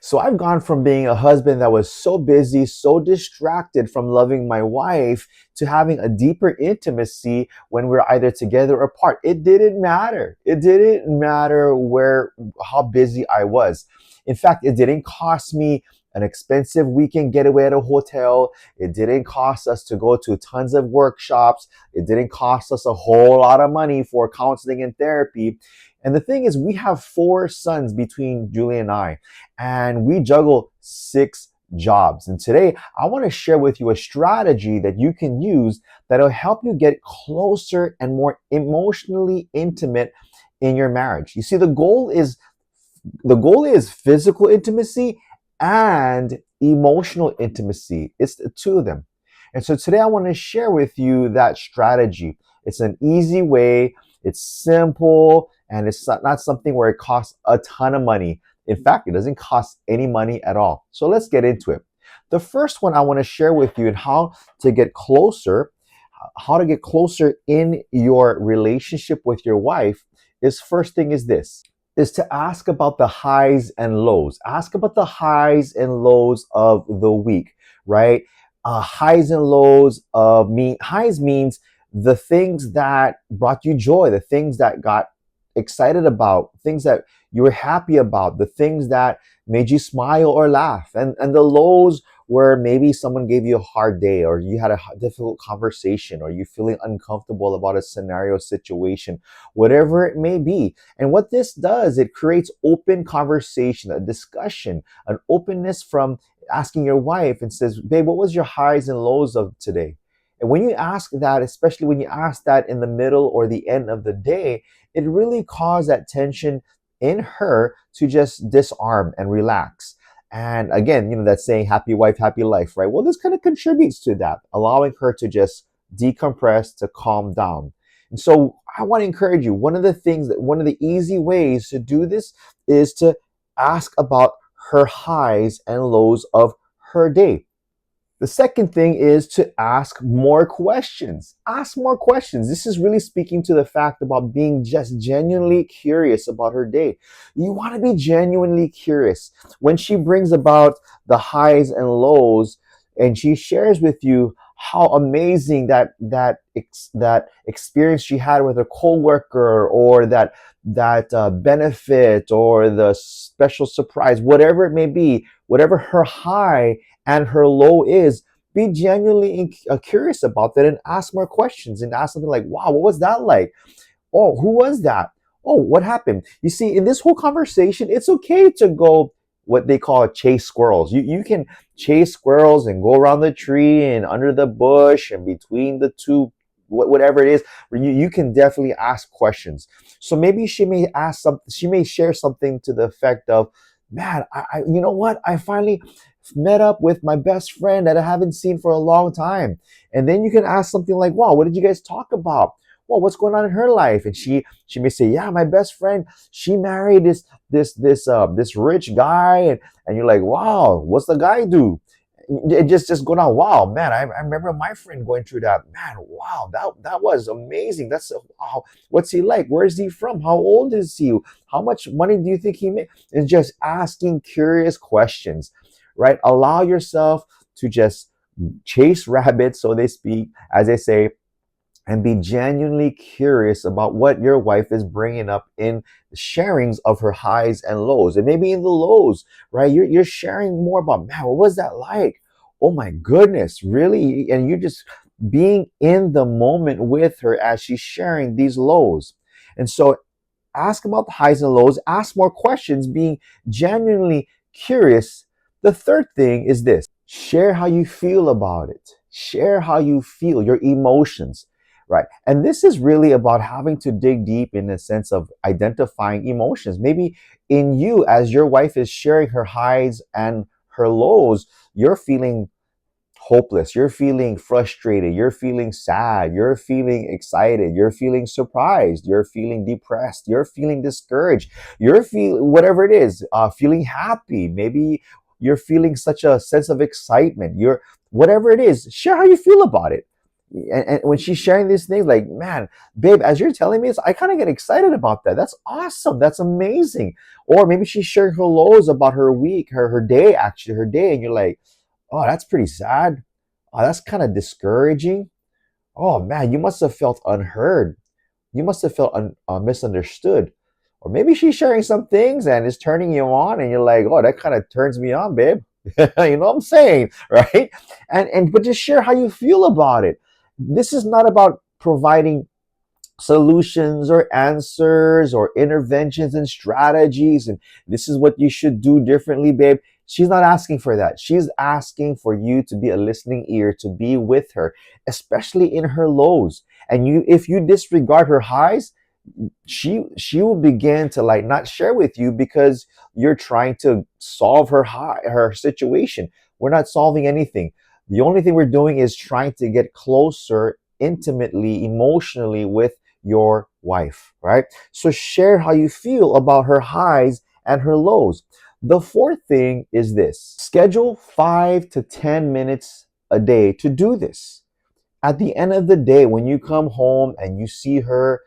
So I've gone from being a husband that was so busy, so distracted from loving my wife to having a deeper intimacy when we're either together or apart. It didn't matter. It didn't matter how busy I was. In fact, it didn't cost me an expensive weekend getaway at a hotel. It didn't cost us to go to tons of workshops. It didn't cost us a whole lot of money for counseling and therapy. And the thing is, we have 4 sons between Julie and I, and we juggle 6 jobs. And today, I want to share with you a strategy that you can use that'll help you get closer and more emotionally intimate in your marriage. You see, the goal is physical intimacy and emotional intimacy. It's the two of them. And so today I want to share with you that strategy. It's an easy way, it's simple, and it's not something where it costs a ton of money. In fact, it doesn't cost any money at all. So let's get into it. The first one I want to share with you and to get closer, how to get closer in your relationship with your wife is first thing is to ask about the highs and lows. Ask about the highs and lows of the week, right? Highs and lows highs means the things that brought you joy, the things that got excited about, things that you were happy about, the things that made you smile or laugh. And the lows where maybe someone gave you a hard day, or you had a difficult conversation, or you feeling uncomfortable about a scenario situation, whatever it may be. And what this does, it creates open conversation, a discussion, an openness from asking your wife and says, babe, what was your highs and lows of today? And when you ask that, especially when you ask that in the middle or the end of the day, it really caused that tension in her to just disarm and relax. And again, that saying, happy wife, happy life, right? Well, this kind of contributes to that, allowing her to just decompress, to calm down. And so I want to encourage you, one of the easy ways to do this is to ask about her highs and lows of her day. The second thing is to ask more questions. Ask more questions. This is really speaking to the fact about being just genuinely curious about her day. You want to be genuinely curious. When she brings about the highs and lows and she shares with you how amazing that experience she had with her coworker, or that benefit, or the special surprise, whatever it may be, whatever her high and her low is, be genuinely curious about that and ask more questions and ask something like, wow, what was that like? Oh, who was that? Oh, what happened? You see, in this whole conversation, it's okay to go what they call chase squirrels. You can chase squirrels and go around the tree and under the bush and between the two, whatever it is. You can definitely ask questions. So maybe she may share something to the effect of, man, you know what? I finally met up with my best friend that I haven't seen for a long time. And then you can ask something like, wow, what did you guys talk about? Well, what's going on in her life? And she may say, yeah, my best friend, she married this rich guy. And you're like, wow, what's the guy do? It just go down. Wow, man, I remember my friend going through that. Man, wow, that was amazing. Wow, what's he like? Where is he from? How old is he? How much money do you think he made? It's just asking curious questions, right? Allow yourself to just chase rabbits, so they speak, as they say, and be genuinely curious about what your wife is bringing up in the sharings of her highs and lows. And maybe in the lows, right? You're sharing more about, man, what was that like? Oh my goodness, really? And you're just being in the moment with her as she's sharing these lows. And so ask about the highs and lows, ask more questions, being genuinely curious. The third thing is this: share how you feel about it. Share how you feel, your emotions. Right. And this is really about having to dig deep in the sense of identifying emotions. Maybe in you, as your wife is sharing her highs and her lows, you're feeling hopeless, you're feeling frustrated, you're feeling sad, you're feeling excited, you're feeling surprised, you're feeling depressed, you're feeling discouraged, you're feeling whatever it is, feeling happy. Maybe you're feeling such a sense of excitement. You're whatever it is, share how you feel about it. And when she's sharing these things, like, man, babe, as you're telling me this, I kind of get excited about that. That's awesome. That's amazing. Or maybe she's sharing her lows about her week, her day, actually, her day. And you're like, oh, that's pretty sad. Oh, that's kind of discouraging. Oh, man, you must have felt unheard. You must have felt misunderstood. Or maybe she's sharing some things and is turning you on, and you're like, oh, that kind of turns me on, babe. You know what I'm saying, right? And but just share how you feel about it. This is not about providing solutions or answers or interventions and strategies and this is what you should do differently, babe. She's not asking for that. She's asking for you to be a listening ear, to be with her, especially in her lows. And you, if you disregard her highs, she will begin to like not share with you because you're trying to solve her situation. We're not solving anything. The only thing we're doing is trying to get closer intimately, emotionally with your wife, right? So share how you feel about her highs and her lows. The fourth thing is this: schedule 5 to 10 minutes a day to do this. At the end of the day, when you come home and you see her,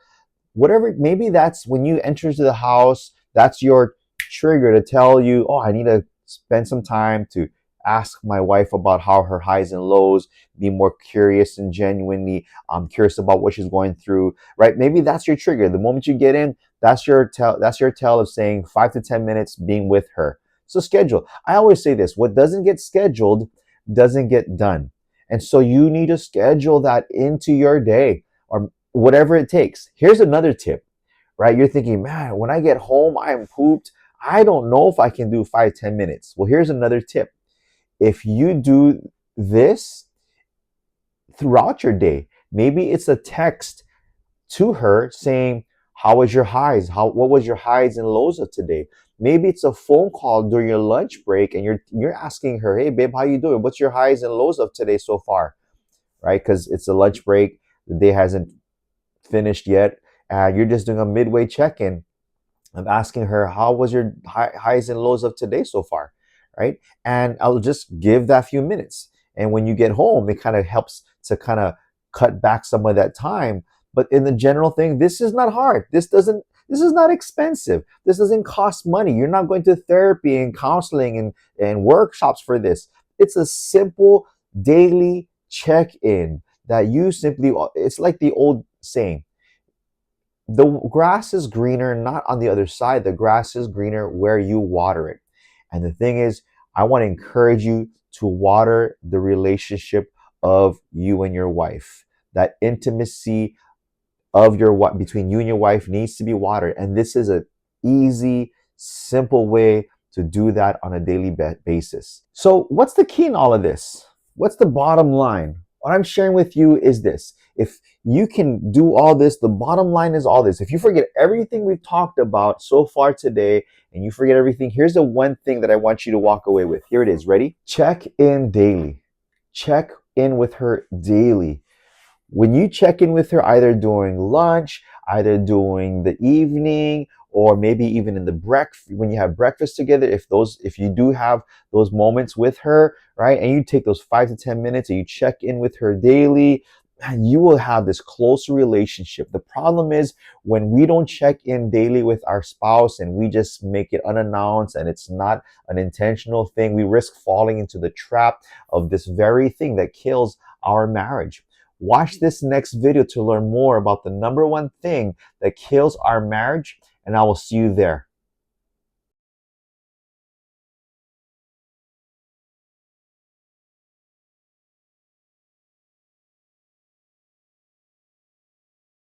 whatever, maybe that's when you enter into the house, that's your trigger to tell you, oh, I need to spend some time to ask my wife about how her highs and lows, be more curious and genuinely curious about what she's going through, right? Maybe that's your trigger. The moment you get in, that's your tell of saying 5 to 10 minutes being with her. So schedule. I always say this: what doesn't get scheduled doesn't get done. And so you need to schedule that into your day, or whatever it takes. Here's another tip, right? You're thinking, man, when I get home, I'm pooped. I don't know if I can do 5 to 10 minutes. Well, here's another tip. If you do this throughout your day, maybe it's a text to her saying, how was your highs? What was your highs and lows of today? Maybe it's a phone call during your lunch break and you're asking her, hey babe, how you doing? What's your highs and lows of today so far? Right? Because it's a lunch break, the day hasn't finished yet, and you're just doing a midway check-in. I'm asking her, how was your highs and lows of today so far, right? And I'll just give that few minutes. And when you get home, it kind of helps to kind of cut back some of that time. But in the general thing, this is not hard. This is not expensive. This doesn't cost money. You're not going to therapy and counseling and workshops for this. It's a simple daily check-in that you simply, it's like the old saying, the grass is greener not on the other side. The grass is greener where you water it. And the thing is, I want to encourage you to water the relationship of you and your wife. That intimacy of your between you and your wife needs to be watered. And this is an easy, simple way to do that on a daily basis. So what's the key in all of this? What's the bottom line? What I'm sharing with you is this: if you can do all this, the bottom line is all this. If you forget everything we've talked about so far today and you forget everything, here's the one thing that I want you to walk away with. Here it is. Ready? Check in daily. Check in with her daily. When you check in with her, either during lunch, either during the evening, or maybe even in the breakfast, when you have breakfast together, if you do have those moments with her, right, and you take those 5 to 10 minutes and you check in with her daily, and you will have this closer relationship. The problem is when we don't check in daily with our spouse and we just make it unannounced and it's not an intentional thing, we risk falling into the trap of this very thing that kills our marriage. Watch this next video to learn more about the number one thing that kills our marriage, and I will see you there.